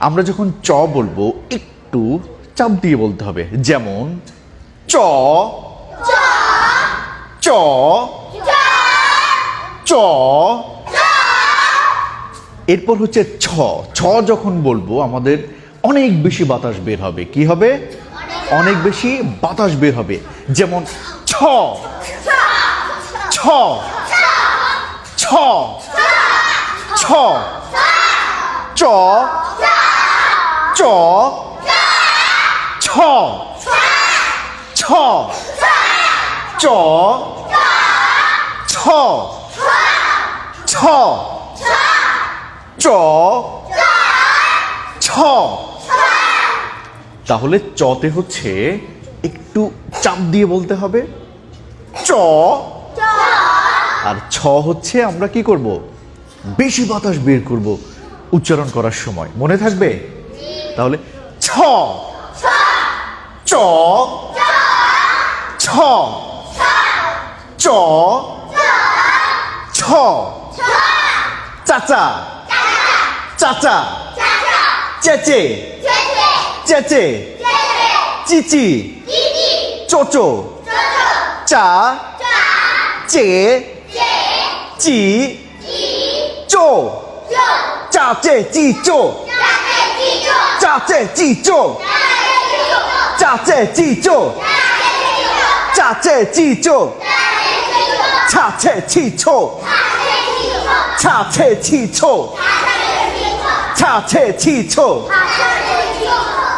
আমরা যখন চ বলবো একটু চাপ দিয়ে বলতে হবে, যেমন চ চ চ। এরপর হচ্ছে ছ। ছ যখন বলবো আমাদের অনেক বেশি বাতাস বের হবে। কি হবে? অনেক বেশি বাতাস বের হবে, যেমন ছ ছ ছ ছ চ চ ছ ছ চ ছ ছ চ ছ। তাহলে চতে হচ্ছে একটু চাপ দিয়ে বলতে হবে চ, আর ছ হচ্ছে আমরা কি করব? বেশি বাতাস বের করব উচ্চারণ করার সময়। মনে থাকবে? তাহলে ছ চ ছ চ ছ। চাচা চাচা চেচে চেচে চিচি চোচো চা চে চি চো চা চে চি চো চা চে চি চো চা চে চি চো চা চে চি চো চা চে চি চো চা চে চি চো চা চে চি চো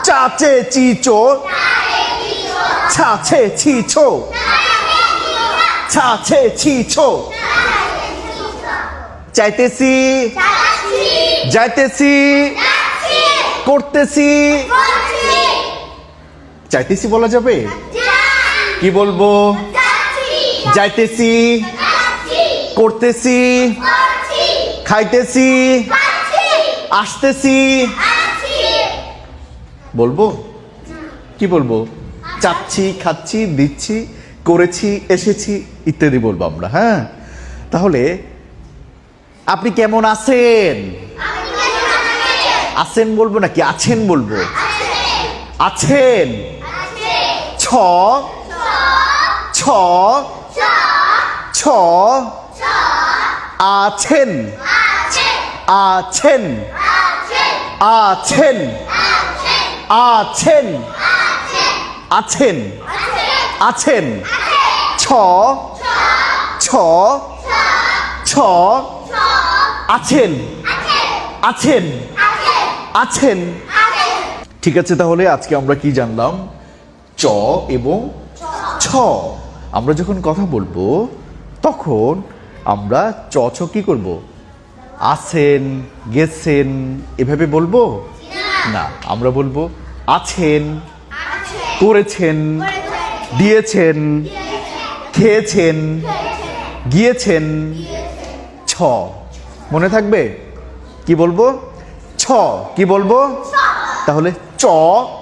চা চে চি চো চা চে চি চো চা চে চি চো। চাইতেছি যাইতেছি করতেছি। চাইতেছি বলা যাবে? কি বলবো? যাইতেছি করতেছি খাইতেছি আসতেছি। বলবো? কি বলবো? চাচ্ছি খাচ্ছি দিচ্ছি করেছি এসেছি ইত্যাদি বলবো আমরা। হ্যাঁ, তাহলে আপনি কেমন আছেন? আছেন বলবো নাকি আছেন বলবো? আছেন। ছ ছ ছ আছেন আছেন আছেন আছেন আছেন আছেন। ছ ছ ছ আছেন আছেন আছেন। ঠিক আছে, তাহলে আজকে আমরা কি জানলাম? চ এবং ছ। আমরা যখন কথা বলবো তখন আমরা চ ছ কি করব? আছেন গেছেন এভাবে বলবো না, আমরা বলবো আছেন করেছেন দিয়েছেন খেয়েছেন গিয়েছেন। ছ। মনে থাকবে? কি বলবো? ছ। কি বলবো? তাহলে চ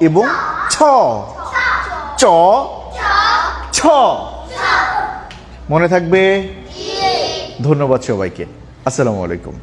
এবং ছ চ ছ। মনে থাকবে? ধন্যবাদ সবাইকে। আসসালামু আলাইকুম।